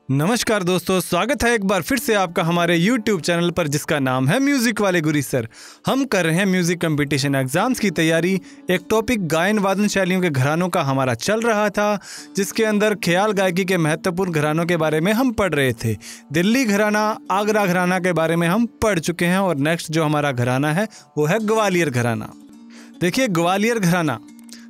नमस्कार दोस्तों, स्वागत है एक बार फिर से आपका हमारे YouTube चैनल पर जिसका नाम है म्यूजिक वाले गुरी सर। हम कर रहे हैं म्यूजिक कंपटीशन एग्जाम्स की तैयारी। एक टॉपिक गायन वादन शैलियों के घरानों का हमारा चल रहा था, जिसके अंदर ख्याल गायकी के महत्वपूर्ण घरानों के बारे में हम पढ़ रहे थे। दिल्ली घराना, आगरा घराना के बारे में हम पढ़ चुके हैं और नेक्स्ट जो हमारा घराना है वो है ग्वालियर घराना। देखिए,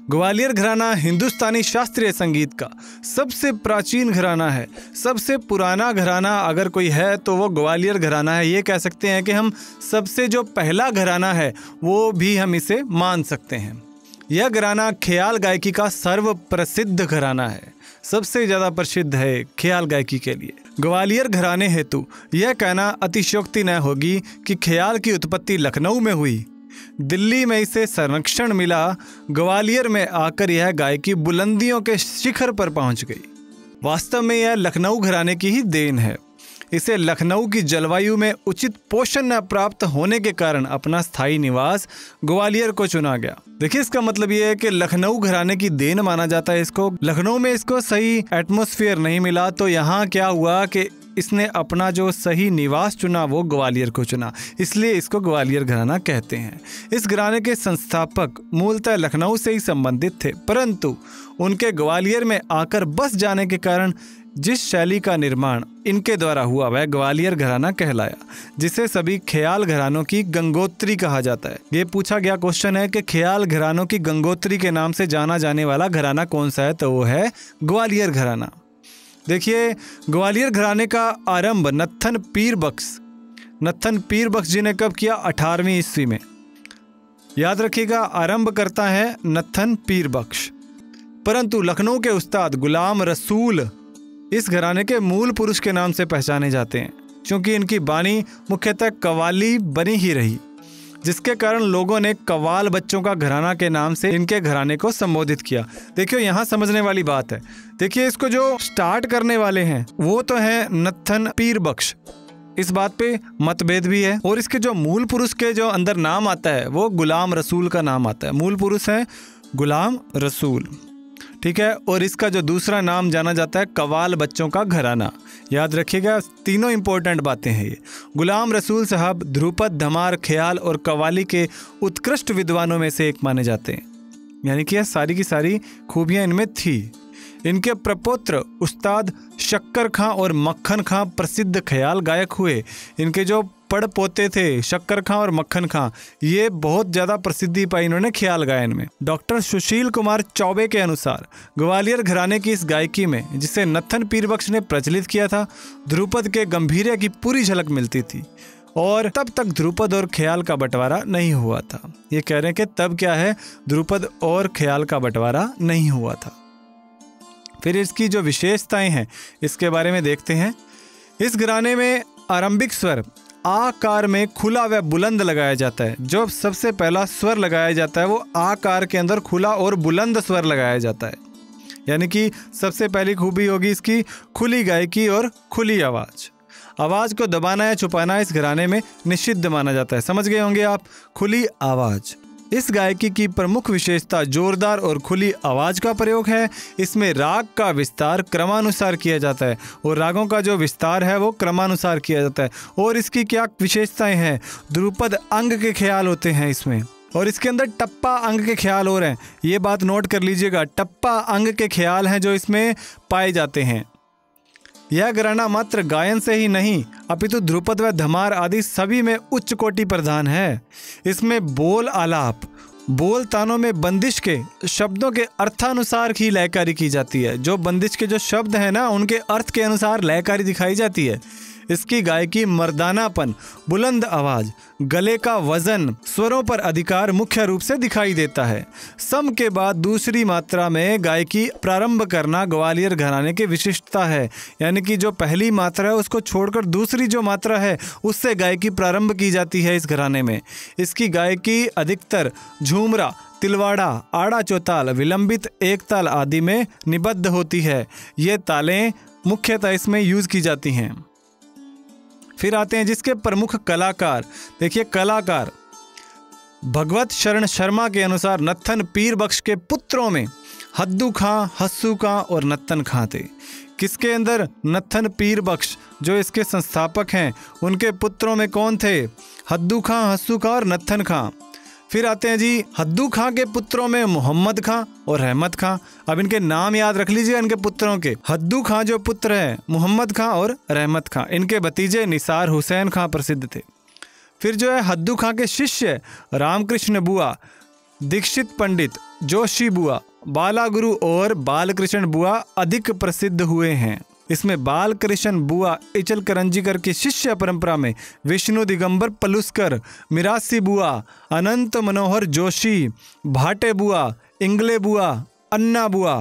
ग्वालियर घराना हिंदुस्तानी शास्त्रीय संगीत का सबसे प्राचीन घराना है। सबसे पुराना घराना अगर कोई है तो वो ग्वालियर घराना है। ये कह सकते हैं कि हम सबसे जो पहला घराना है वो भी हम इसे मान सकते हैं। यह घराना ख्याल गायकी का सर्व प्रसिद्ध घराना है। सबसे ज़्यादा प्रसिद्ध है ख्याल गायकी के लिए। ग्वालियर घराने हेतु यह कहना अतिशयोक्ति न होगी कि ख्याल की उत्पत्ति लखनऊ में हुई। दिल्ली में इसे संरक्षण मिला। ग्वालियर में आकर यह गायकी बुलंदियों के शिखर पर पहुंच गई। वास्तव में यह लखनऊ घराने की ही देन है। इसे लखनऊ की जलवायु में उचित पोषण न प्राप्त होने के कारण अपना स्थायी निवास ग्वालियर को चुना गया। देखिए, इसका मतलब यह है कि लखनऊ घराने की देन माना जाता है इसको। लखनऊ में इसको सही एटमॉस्फेयर नहीं मिला तो यहाँ क्या हुआ कि इसने अपना जो सही निवास चुना वो ग्वालियर को चुना, इसलिए इसको ग्वालियर घराना कहते हैं। इस घराने के संस्थापक मूलतः लखनऊ से ही संबंधित थे, परंतु उनके ग्वालियर में आकर बस जाने के कारण जिस शैली का निर्माण इनके द्वारा हुआ वह ग्वालियर घराना कहलाया, जिसे सभी ख्याल घरानों की गंगोत्री कहा जाता है। ये पूछा गया क्वेश्चन है कि ख्याल घरानों की गंगोत्री के नाम से जाना जाने वाला घराना कौन सा है, तो वो है ग्वालियर घराना। देखिए, ग्वालियर घराने का आरंभ नत्थन पीर बख्श जी ने कब किया? 18वीं ईस्वी में। याद रखिएगा, आरंभ करता है नत्थन पीर बख्श। परंतु लखनऊ के उस्ताद गुलाम रसूल इस घराने के मूल पुरुष के नाम से पहचाने जाते हैं, क्योंकि इनकी बानी मुख्यतः कव्वाली बनी ही रही, जिसके कारण लोगों ने कव्वाल बच्चों का घराना के नाम से इनके घराने को संबोधित किया। देखिए, यहाँ समझने वाली बात है। देखिए, इसको जो स्टार्ट करने वाले हैं वो तो है नत्थन पीर बख्श, इस बात पे मतभेद भी है। और इसके जो मूल पुरुष के जो अंदर नाम आता है वो गुलाम रसूल का नाम आता है। मूल पुरुष है गुलाम रसूल, ठीक है। और इसका जो दूसरा नाम जाना जाता है कव्वाल बच्चों का घराना। याद रखिएगा, तीनों इंपॉर्टेंट बातें हैं ये। गुलाम रसूल साहब ध्रुपद, धमार, ख्याल और कव्वाली के उत्कृष्ट विद्वानों में से एक माने जाते हैं, यानी कि यह सारी की सारी खूबियां इनमें थी। इनके प्रपौत्र उस्ताद शक्कर खां और मक्खन खां प्रसिद्ध ख्याल गायक हुए। इनके जो पड़ पोते थे शक्कर खां और मक्खन खां, ये बहुत ज़्यादा प्रसिद्धि पाई इन्होंने ख्याल गायन में। डॉक्टर सुशील कुमार चौबे के अनुसार ग्वालियर घराने की इस गायकी में, जिसे नत्थन पीर बख्श ने प्रचलित किया था, ध्रुपद के गंभीर्य की पूरी झलक मिलती थी। और तब तक ध्रुपद और ख्याल का बंटवारा नहीं हुआ था। ये कह रहे हैं कि तब क्या है, ध्रुपद और ख्याल का बंटवारा नहीं हुआ था। फिर इसकी जो विशेषताएं हैं इसके बारे में देखते हैं। इस घराने में आरंभिक स्वर आकार में खुला व बुलंद लगाया जाता है। जो सबसे पहला स्वर लगाया जाता है वो आकार के अंदर खुला और बुलंद स्वर लगाया जाता है, यानी कि सबसे पहली खूबी होगी इसकी खुली गायकी और खुली आवाज़। आवाज़ को दबाना या छुपाना इस घराने में निषिद्ध माना जाता है। समझ गए होंगे आप, खुली आवाज़। इस गायकी की प्रमुख विशेषता जोरदार और खुली आवाज़ का प्रयोग है। इसमें राग का विस्तार क्रमानुसार किया जाता है और रागों का जो विस्तार है वो क्रमानुसार किया जाता है। और इसकी क्या विशेषताएं हैं? ध्रुपद अंग के ख्याल होते हैं इसमें, और इसके अंदर टप्पा अंग के ख्याल हो रहे हैं। ये बात नोट कर लीजिएगा, टप्पा अंग के ख्याल हैं जो इसमें पाए जाते हैं। यह घराना मात्र गायन से ही नहीं अपितु ध्रुपद व धमार आदि सभी में उच्च कोटि प्रधान है। इसमें बोल आलाप, बोल तानों में बंदिश के शब्दों के अर्थानुसार ही लयकारी की जाती है। जो बंदिश के जो शब्द हैं ना, उनके अर्थ के अनुसार लयकारी दिखाई जाती है। इसकी गायकी मर्दानापन, बुलंद आवाज़, गले का वजन, स्वरों पर अधिकार मुख्य रूप से दिखाई देता है। सम के बाद दूसरी मात्रा में गायकी प्रारंभ करना ग्वालियर घराने की विशिष्टता है, यानी कि जो पहली मात्रा है उसको छोड़कर दूसरी जो मात्रा है उससे गायकी प्रारंभ की जाती है इस घराने में। इसकी गायकी अधिकतर झूमरा, तिलवाड़ा, आड़ा चौताल, विलंबित एक ताल आदि में निबद्ध होती है। ये तालें मुख्यतः इसमें यूज़ की जाती हैं। फिर आते हैं जिसके प्रमुख कलाकार। देखिए, कलाकार भगवत शरण शर्मा के अनुसार नत्थन पीर बख्श के पुत्रों में हद्दू खां, हस्सू खां और नत्थन खां थे। किसके अंदर? नत्थन पीर बख्श जो इसके संस्थापक हैं, उनके पुत्रों में कौन थे? हद्दू खां, हस्सू खां और नत्थन खां। फिर आते हैं जी हद्दू खां के पुत्रों में मोहम्मद खां और रहमत खां। अब इनके नाम याद रख लीजिए इनके पुत्रों के। हद्दू खां जो पुत्र हैं, मोहम्मद खां और रहमत खां, इनके भतीजे निसार हुसैन खां प्रसिद्ध थे। फिर जो है हद्दू खां के शिष्य रामकृष्ण बुआ, दीक्षित पंडित, जोशी बुआ, बाला गुरु और बालकृष्ण बुआ अधिक प्रसिद्ध हुए हैं। इसमें बालकृष्ण बुआ इचल करंजीकर की शिष्य परंपरा में विष्णु दिगंबर पलुस्कर, मिरासी बुआ, अनंत मनोहर जोशी, भाटे बुआ, इंगले बुआ, अन्ना बुआ।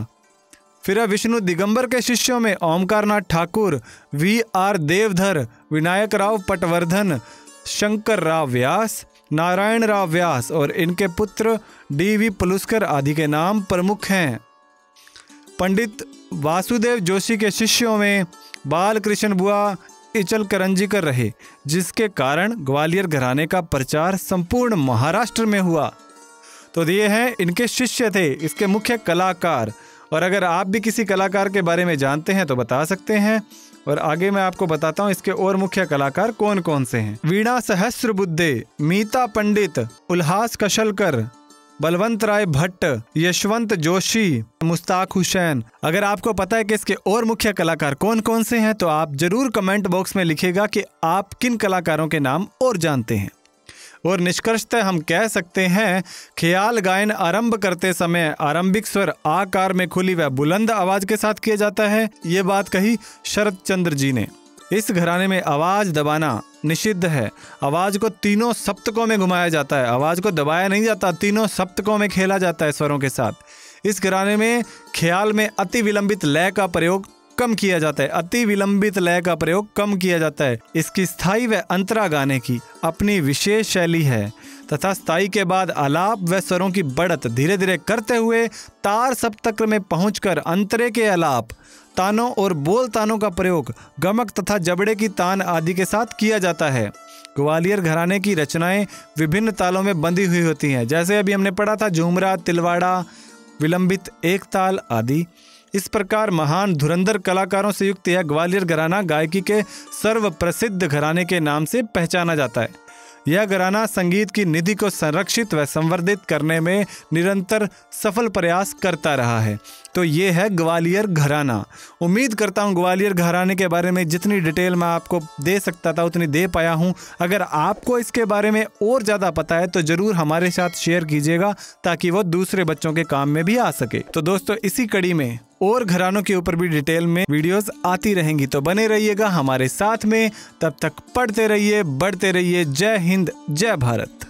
फिर विष्णु दिगंबर के शिष्यों में ओमकारनाथ ठाकुर, VR देवधर, विनायक राव पटवर्धन, शंकर राव व्यास, नारायण राव व्यास और इनके पुत्र DV पलुस्कर आदि के नाम प्रमुख हैं। पंडित वासुदेव जोशी के शिष्यों में बालकृष्ण बुआ इचल करंजीकर रहे, जिसके कारण ग्वालियर घराने का प्रचार संपूर्ण महाराष्ट्र में हुआ। तो ये हैं इनके शिष्य थे, इसके मुख्य कलाकार। और अगर आप भी किसी कलाकार के बारे में जानते हैं तो बता सकते हैं, और आगे मैं आपको बताता हूँ इसके और मुख्य कलाकार कौन कौन से हैं। वीणा सहस्रबुद्धे, मीता पंडित, उल्हास कशलकर, बलवंत राय भट्ट, यशवंत जोशी, मुस्ताक हुसैन। अगर आपको पता है कि इसके और मुख्य कलाकार कौन कौन से हैं तो आप जरूर कमेंट बॉक्स में लिखिएगा कि आप किन कलाकारों के नाम और जानते हैं। और निष्कर्षतः हम कह सकते हैं ख्याल गायन आरंभ करते समय आरंभिक स्वर आकार में खुली व बुलंद आवाज के साथ किया जाता है। ये बात कही शरद चंद्र जी ने। इस घराने में आवाज दबाना निषिद्ध है। आवाज को तीनों सप्तकों में घुमाया जाता है, आवाज को दबाया नहीं जाता, तीनों सप्तकों में खेला जाता है स्वरों के साथ। इस घराने में ख्याल में अति विलंबित लय का प्रयोग कम किया जाता है, अति विलंबित लय का प्रयोग कम किया जाता है। इसकी स्थाई व अंतरा गाने की अपनी विशेष शैली है तथा स्थाई के बाद आलाप व स्वरों की बढ़त धीरे धीरे करते हुए तार सप्तक में पहुंचकर अंतरे के आलाप, तानों और बोल तानों का प्रयोग गमक तथा जबड़े की तान आदि के साथ किया जाता है। ग्वालियर घराने की रचनाएं विभिन्न तालों में बंधी हुई होती हैं, जैसे अभी हमने पढ़ा था झूमरा, तिलवाड़ा, विलंबित एक ताल आदि। इस प्रकार महान धुरंधर कलाकारों से युक्त यह ग्वालियर घराना गायकी के सर्व प्रसिद्ध घराने के नाम से पहचाना जाता है। यह घराना संगीत की निधि को संरक्षित व संवर्धित करने में निरंतर सफल प्रयास करता रहा है। तो ये है ग्वालियर घराना। उम्मीद करता हूँ ग्वालियर घराने के बारे में जितनी डिटेल मैं आपको दे सकता था उतनी दे पाया हूँ। अगर आपको इसके बारे में और ज़्यादा पता है तो ज़रूर हमारे साथ शेयर कीजिएगा ताकि वो दूसरे बच्चों के काम में भी आ सके। तो दोस्तों इसी कड़ी में और घरानों के ऊपर भी डिटेल में वीडियोस आती रहेंगी, तो बने रहिएगा हमारे साथ में। तब तक पढ़ते रहिए, बढ़ते रहिए। जय हिंद, जय भारत।